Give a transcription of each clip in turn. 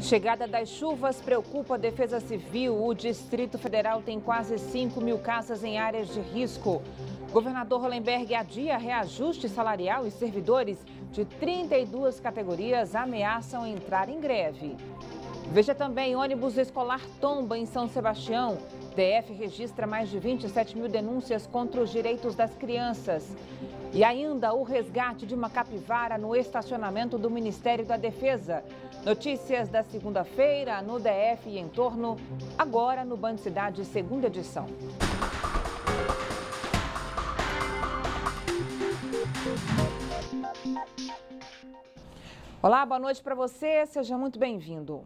Chegada das chuvas preocupa a Defesa Civil. O Distrito Federal tem quase 5 mil casas em áreas de risco. Governador Hollenberg adia reajuste salarial e servidores de 32 categorias ameaçam entrar em greve. Veja também, ônibus escolar tomba em São Sebastião. DF registra mais de 27 mil denúncias contra os direitos das crianças. E ainda o resgate de uma capivara no estacionamento do Ministério da Defesa. Notícias da segunda-feira no DF e em torno, agora no Band Cidade, segunda edição. Olá, boa noite para você, seja muito bem-vindo.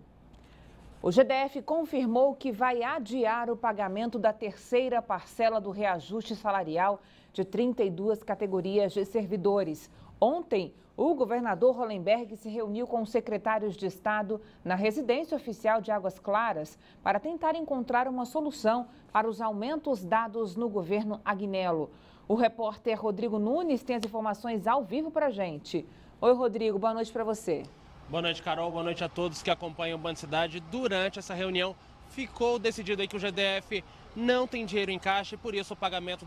O GDF confirmou que vai adiar o pagamento da terceira parcela do reajuste salarial de 32 categorias de servidores. Ontem, o governador Hollenberg se reuniu com os secretários de Estado na residência oficial de Águas Claras para tentar encontrar uma solução para os aumentos dados no governo Agnello. O repórter Rodrigo Nunes tem as informações ao vivo para a gente. Oi, Rodrigo, boa noite para você. Boa noite, Carol. Boa noite a todos que acompanham o Band Cidade. Durante essa reunião, ficou decidido aí que o GDF não tem dinheiro em caixa e, por isso, o pagamento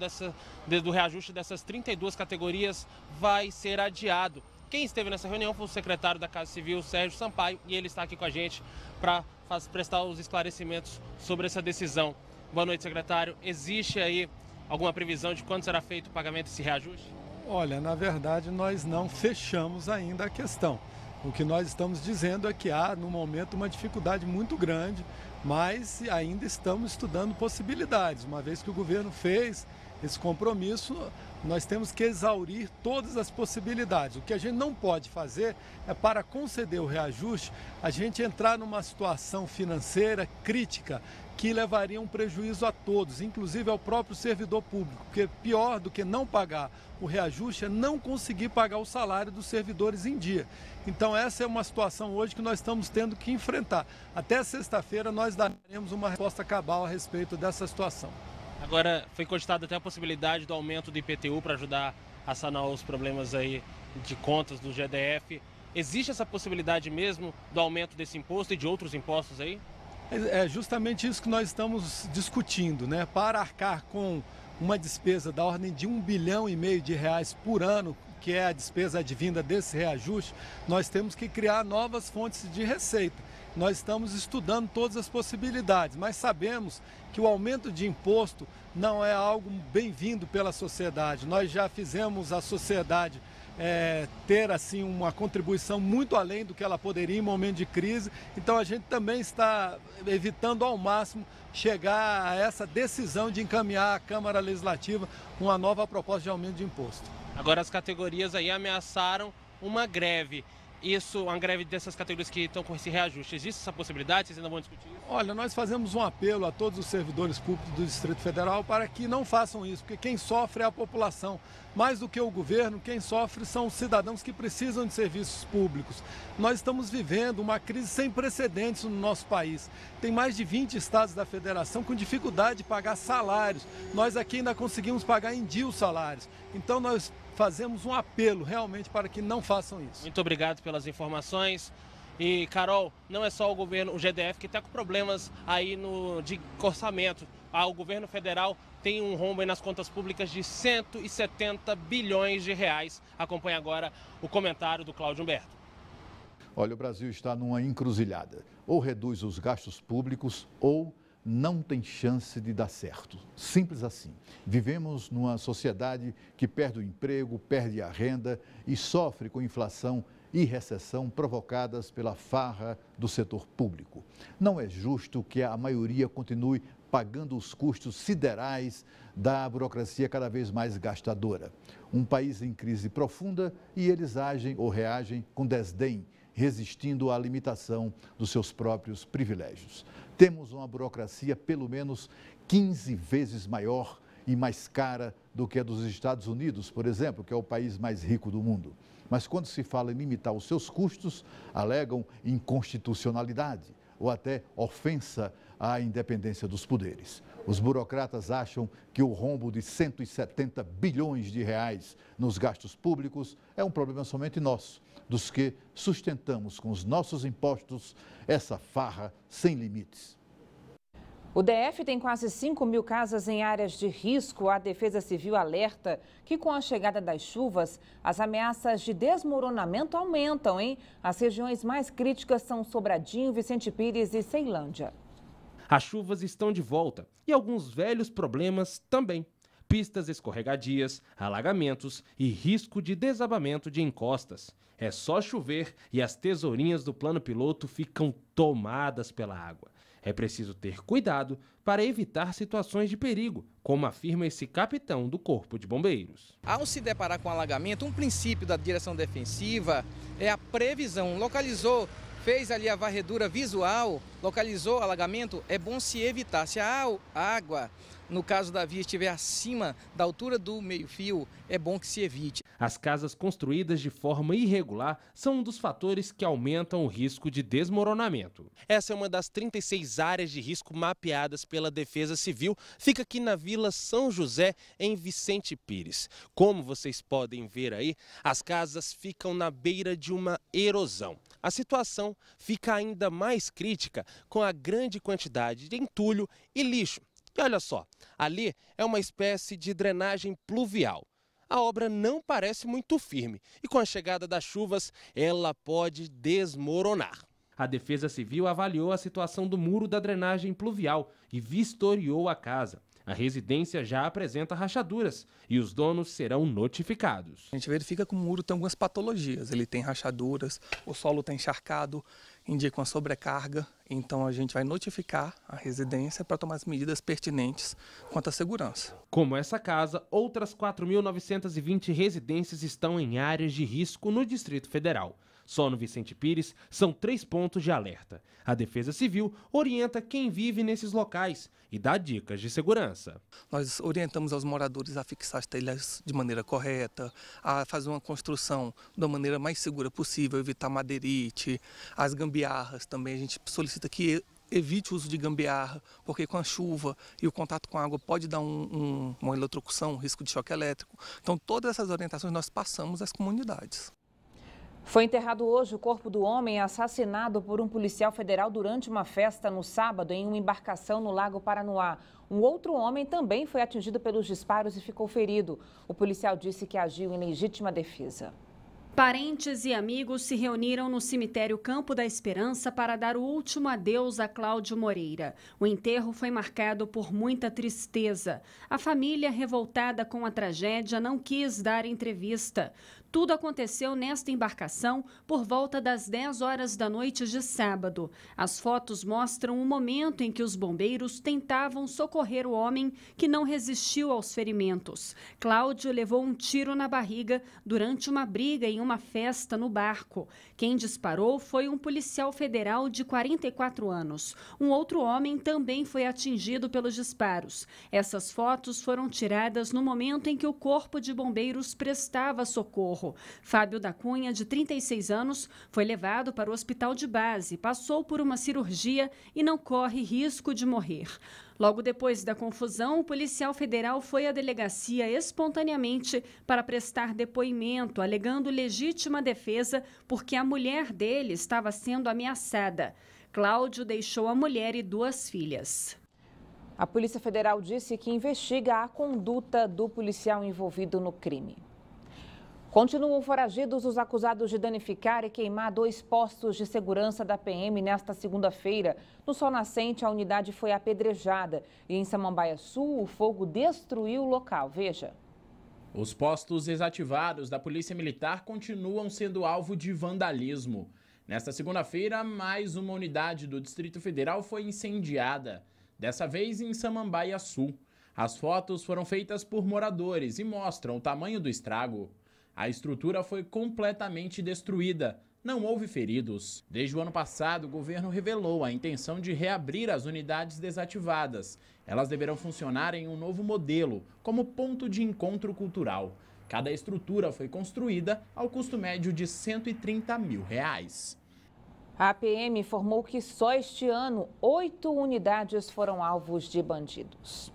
do reajuste dessas 32 categorias vai ser adiado. Quem esteve nessa reunião foi o secretário da Casa Civil, Sérgio Sampaio, e ele está aqui com a gente para prestar os esclarecimentos sobre essa decisão. Boa noite, secretário. Existe aí alguma previsão de quando será feito o pagamento desse reajuste? Olha, na verdade, nós não fechamos ainda a questão. O que nós estamos dizendo é que há, no momento, uma dificuldade muito grande, mas ainda estamos estudando possibilidades. Uma vez que o governo fez esse compromisso, nós temos que exaurir todas as possibilidades. O que a gente não pode fazer é, para conceder o reajuste, a gente entrar numa situação financeira crítica que levaria um prejuízo a todos, inclusive ao próprio servidor público, porque pior do que não pagar o reajuste é não conseguir pagar o salário dos servidores em dia. Então essa é uma situação hoje que nós estamos tendo que enfrentar. Até sexta-feira nós daremos uma resposta cabal a respeito dessa situação. Agora foi cogitada até a possibilidade do aumento do IPTU para ajudar a sanar os problemas aí de contas do GDF. Existe essa possibilidade mesmo do aumento desse imposto e de outros impostos aí? É justamente isso que nós estamos discutindo, né? Para arcar com uma despesa da ordem de R$1,5 bilhão de reais por ano, que é a despesa advinda desse reajuste, nós temos que criar novas fontes de receita. Nós estamos estudando todas as possibilidades, mas sabemos que o aumento de imposto não é algo bem-vindo pela sociedade. Nós já fizemos a sociedade ter assim uma contribuição muito além do que ela poderia em momento de crise. Então a gente também está evitando ao máximo chegar a essa decisão de encaminhar à Câmara Legislativa uma nova proposta de aumento de imposto. Agora as categorias aí ameaçaram uma greve. Isso, uma greve dessas categorias que estão com esse reajuste. Existe essa possibilidade? Vocês ainda vão discutir isso? Olha, nós fazemos um apelo a todos os servidores públicos do Distrito Federal para que não façam isso, porque quem sofre é a população. Mais do que o governo, quem sofre são os cidadãos que precisam de serviços públicos. Nós estamos vivendo uma crise sem precedentes no nosso país. Tem mais de 20 estados da federação com dificuldade de pagar salários. Nós aqui ainda conseguimos pagar em dia os salários. Então nós fazemos um apelo realmente para que não façam isso. Muito obrigado pelas informações. E, Carol, não é só o governo, o GDF, que está com problemas aí de orçamento. O governo federal tem um rombo aí nas contas públicas de 170 bilhões de reais. Acompanhe agora o comentário do Cláudio Humberto. Olha, o Brasil está numa encruzilhada. Ou reduz os gastos públicos ou não tem chance de dar certo. Simples assim. Vivemos numa sociedade que perde o emprego, perde a renda e sofre com inflação e recessão provocadas pela farra do setor público. Não é justo que a maioria continue pagando os custos siderais da burocracia cada vez mais gastadora. Um país em crise profunda e eles agem ou reagem com desdém, resistindo à limitação dos seus próprios privilégios. Temos uma burocracia pelo menos 15 vezes maior e mais cara do que a dos Estados Unidos, por exemplo, que é o país mais rico do mundo. Mas quando se fala em limitar os seus custos, alegam inconstitucionalidade ou até ofensa à independência dos poderes. Os burocratas acham que o rombo de 170 bilhões de reais nos gastos públicos é um problema somente nosso, dos que sustentamos com os nossos impostos essa farra sem limites. O DF tem quase 5 mil casas em áreas de risco. A Defesa Civil alerta que com a chegada das chuvas, as ameaças de desmoronamento aumentam, hein? As regiões mais críticas são Sobradinho, Vicente Pires e Ceilândia. As chuvas estão de volta e alguns velhos problemas também. Pistas escorregadias, alagamentos e risco de desabamento de encostas. É só chover e as tesourinhas do plano piloto ficam tomadas pela água. É preciso ter cuidado para evitar situações de perigo, como afirma esse capitão do Corpo de Bombeiros. Ao se deparar com alagamento, um princípio da direção defensiva é a previsão. Localizou, fez ali a varredura visual, localizou o alagamento, é bom se evitar. Se a água, no caso da via, estiver acima da altura do meio-fio, é bom que se evite. As casas construídas de forma irregular são um dos fatores que aumentam o risco de desmoronamento. Essa é uma das 36 áreas de risco mapeadas pela Defesa Civil. Fica aqui na Vila São José, em Vicente Pires. Como vocês podem ver aí, as casas ficam na beira de uma erosão. A situação fica ainda mais crítica com a grande quantidade de entulho e lixo. E olha só, ali é uma espécie de drenagem pluvial. A obra não parece muito firme e com a chegada das chuvas ela pode desmoronar. A Defesa Civil avaliou a situação do muro da drenagem pluvial e vistoriou a casa. A residência já apresenta rachaduras e os donos serão notificados. A gente verifica que o muro tem algumas patologias, ele tem rachaduras, o solo está encharcado, indica uma sobrecarga, então a gente vai notificar a residência para tomar as medidas pertinentes quanto à segurança. Como essa casa, outras 4.920 residências estão em áreas de risco no Distrito Federal. Só no Vicente Pires são 3 pontos de alerta. A Defesa Civil orienta quem vive nesses locais e dá dicas de segurança. Nós orientamos aos moradores a fixar as telhas de maneira correta, a fazer uma construção da maneira mais segura possível, evitar madeirite, as gambiarras também. A gente solicita que evite o uso de gambiarra, porque com a chuva e o contato com a água pode dar uma eletrocução, um risco de choque elétrico. Então todas essas orientações nós passamos às comunidades. Foi enterrado hoje o corpo do homem assassinado por um policial federal durante uma festa no sábado em uma embarcação no Lago Paranoá. Um outro homem também foi atingido pelos disparos e ficou ferido. O policial disse que agiu em legítima defesa. Parentes e amigos se reuniram no cemitério Campo da Esperança para dar o último adeus a Cláudio Moreira. O enterro foi marcado por muita tristeza. A família, revoltada com a tragédia, não quis dar entrevista. Tudo aconteceu nesta embarcação por volta das 10 horas da noite de sábado. As fotos mostram o momento em que os bombeiros tentavam socorrer o homem que não resistiu aos ferimentos. Cláudio levou um tiro na barriga durante uma briga em uma festa no barco. Quem disparou foi um policial federal de 44 anos. Um outro homem também foi atingido pelos disparos. Essas fotos foram tiradas no momento em que o Corpo de Bombeiros prestava socorro. Fábio da Cunha, de 36 anos, foi levado para o hospital de base, passou por uma cirurgia e não corre risco de morrer. Logo depois da confusão, o policial federal foi à delegacia espontaneamente para prestar depoimento, alegando legítima defesa porque a mulher dele estava sendo ameaçada. Cláudio deixou a mulher e 2 filhas. A Polícia Federal disse que investiga a conduta do policial envolvido no crime. Continuam foragidos os acusados de danificar e queimar 2 postos de segurança da PM nesta segunda-feira. No Sol Nascente, a unidade foi apedrejada e em Samambaia Sul, o fogo destruiu o local. Veja. Os postos desativados da Polícia Militar continuam sendo alvo de vandalismo. Nesta segunda-feira, mais uma unidade do Distrito Federal foi incendiada, dessa vez em Samambaia Sul. As fotos foram feitas por moradores e mostram o tamanho do estrago. A estrutura foi completamente destruída, não houve feridos. Desde o ano passado, o governo revelou a intenção de reabrir as unidades desativadas. Elas deverão funcionar em um novo modelo, como ponto de encontro cultural. Cada estrutura foi construída ao custo médio de R$ 130 mil. A PM informou que só este ano 8 unidades foram alvos de bandidos.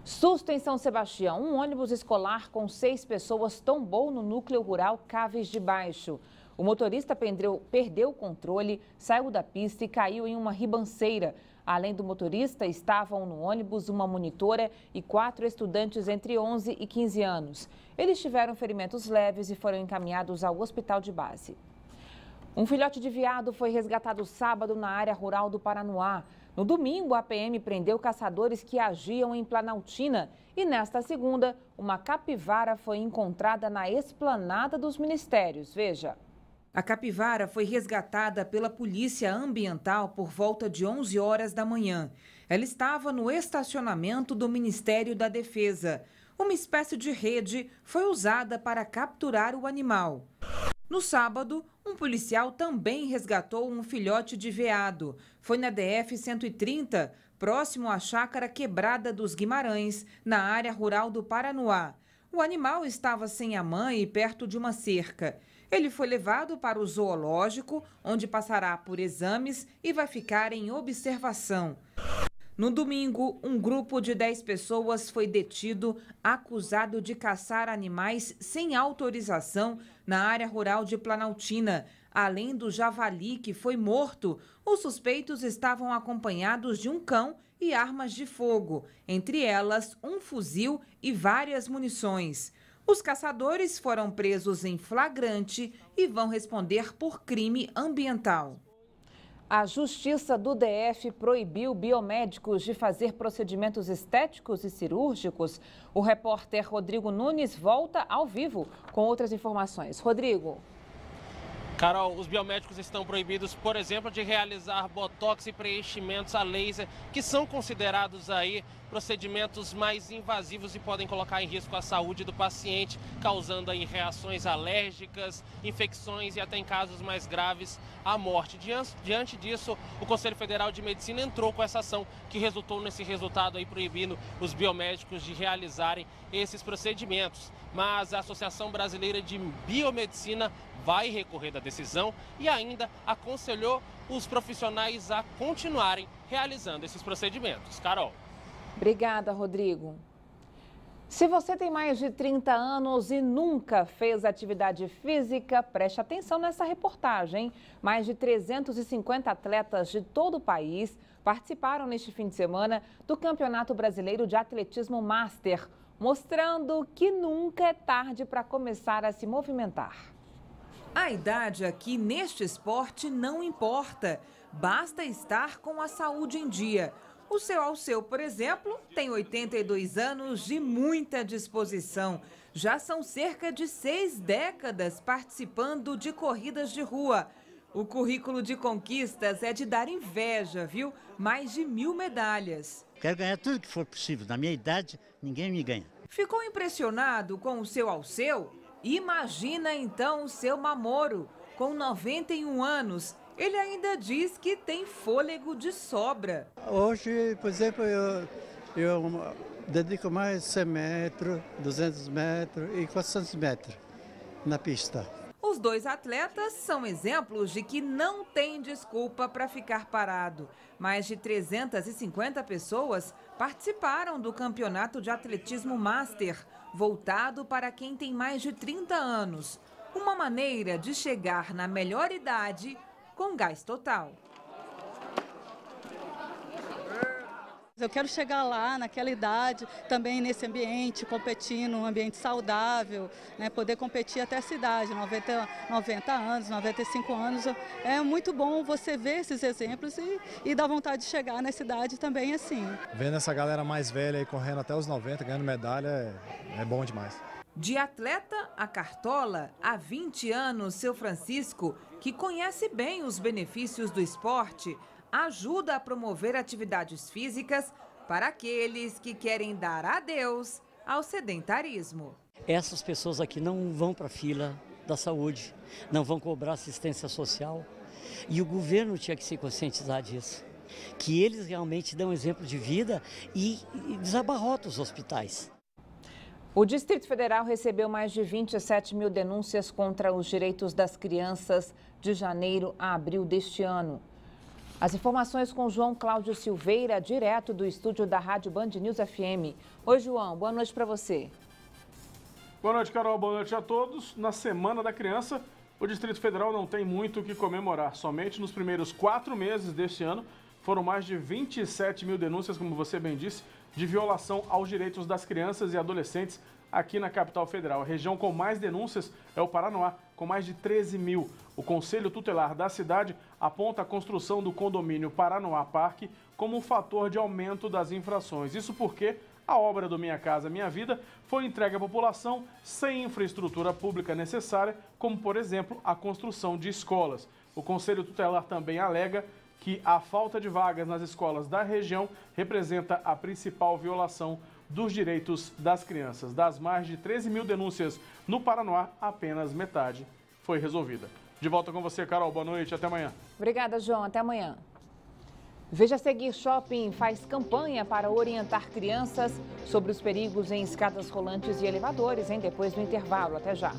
Susto em São Sebastião. Um ônibus escolar com 6 pessoas tombou no núcleo rural Caves de Baixo. O motorista perdeu o controle, saiu da pista e caiu em uma ribanceira. Além do motorista, estavam no ônibus uma monitora e 4 estudantes entre 11 e 15 anos. Eles tiveram ferimentos leves e foram encaminhados ao hospital de base. Um filhote de veado foi resgatado sábado na área rural do Paranoá. No domingo, a PM prendeu caçadores que agiam em Planaltina. E nesta segunda, uma capivara foi encontrada na esplanada dos ministérios. Veja. A capivara foi resgatada pela Polícia Ambiental por volta de 11 horas da manhã. Ela estava no estacionamento do Ministério da Defesa. Uma espécie de rede foi usada para capturar o animal. No sábado, um policial também resgatou um filhote de veado. Foi na DF-130, próximo à Chácara Quebrada dos Guimarães, na área rural do Paranoá. O animal estava sem a mãe e perto de uma cerca. Ele foi levado para o zoológico, onde passará por exames e vai ficar em observação. No domingo, um grupo de 10 pessoas foi detido, acusado de caçar animais sem autorização na área rural de Planaltina. Além do javali que foi morto, os suspeitos estavam acompanhados de um cão e armas de fogo, entre elas um fuzil e várias munições. Os caçadores foram presos em flagrante e vão responder por crime ambiental. A Justiça do DF proibiu biomédicos de fazer procedimentos estéticos e cirúrgicos. O repórter Rodrigo Nunes volta ao vivo com outras informações. Rodrigo. Carol, os biomédicos estão proibidos, por exemplo, de realizar botox e preenchimentos a laser, que são considerados aí procedimentos mais invasivos e podem colocar em risco a saúde do paciente, causando aí reações alérgicas, infecções e até em casos mais graves, a morte. Diante disso, o Conselho Federal de Medicina entrou com essa ação que resultou nesse resultado aí proibindo os biomédicos de realizarem esses procedimentos. Mas a Associação Brasileira de Biomedicina vai recorrer da decisão e ainda aconselhou os profissionais a continuarem realizando esses procedimentos. Carol. Obrigada, Rodrigo. Se você tem mais de 30 anos e nunca fez atividade física, preste atenção nessa reportagem. Mais de 350 atletas de todo o país participaram neste fim de semana do Campeonato Brasileiro de Atletismo Master, mostrando que nunca é tarde para começar a se movimentar. A idade aqui neste esporte não importa, basta estar com a saúde em dia. O seu Alceu, por exemplo, tem 82 anos de muita disposição. Já são cerca de 6 décadas participando de corridas de rua. O currículo de conquistas é de dar inveja, viu? Mais de 1000 medalhas. Quero ganhar tudo que for possível. Na minha idade, ninguém me ganha. Ficou impressionado com o seu Alceu? Imagina então o seu Mamoro, com 91 anos. Ele ainda diz que tem fôlego de sobra. Hoje, por exemplo, eu dedico mais 100 metros, 200 metros e 400 metros na pista. Os dois atletas são exemplos de que não tem desculpa para ficar parado. Mais de 350 pessoas participaram do Campeonato de Atletismo Master, voltado para quem tem mais de 30 anos. Uma maneira de chegar na melhor idade com gás total. Eu quero chegar lá, naquela idade, também nesse ambiente, competindo, um ambiente saudável, né? Poder competir até essa idade, 90 anos, 95 anos. É muito bom você ver esses exemplos e dar vontade de chegar nessa idade também assim. Vendo essa galera mais velha aí correndo até os 90, ganhando medalha, é bom demais. De atleta a cartola, há 20 anos, seu Francisco, que conhece bem os benefícios do esporte, ajuda a promover atividades físicas para aqueles que querem dar adeus ao sedentarismo. Essas pessoas aqui não vão para a fila da saúde, não vão cobrar assistência social. E o governo tinha que se conscientizar disso, que eles realmente dão exemplo de vida e desabarrotam os hospitais. O Distrito Federal recebeu mais de 27 mil denúncias contra os direitos das crianças de janeiro a abril deste ano. As informações com João Cláudio Silveira, direto do estúdio da Rádio Band News FM. Oi, João, boa noite para você. Boa noite, Carol. Boa noite a todos. Na Semana da Criança, o Distrito Federal não tem muito o que comemorar. Somente nos primeiros 4 meses deste ano, foram mais de 27 mil denúncias, como você bem disse, de violação aos direitos das crianças e adolescentes aqui na capital federal. A região com mais denúncias é o Paranoá, com mais de 13 mil. O Conselho Tutelar da cidade aponta a construção do condomínio Paranoá Parque como um fator de aumento das infrações. Isso porque a obra do Minha Casa Minha Vida foi entregue à população sem infraestrutura pública necessária, como, por exemplo, a construção de escolas. O Conselho Tutelar também alega que a falta de vagas nas escolas da região representa a principal violação dos direitos das crianças. Das mais de 13 mil denúncias no Paranoá, apenas metade foi resolvida. De volta com você, Carol. Boa noite. Até amanhã. Obrigada, João. Até amanhã. Veja a seguir: Shopping faz campanha para orientar crianças sobre os perigos em escadas rolantes e elevadores, hein? Depois do intervalo. Até já.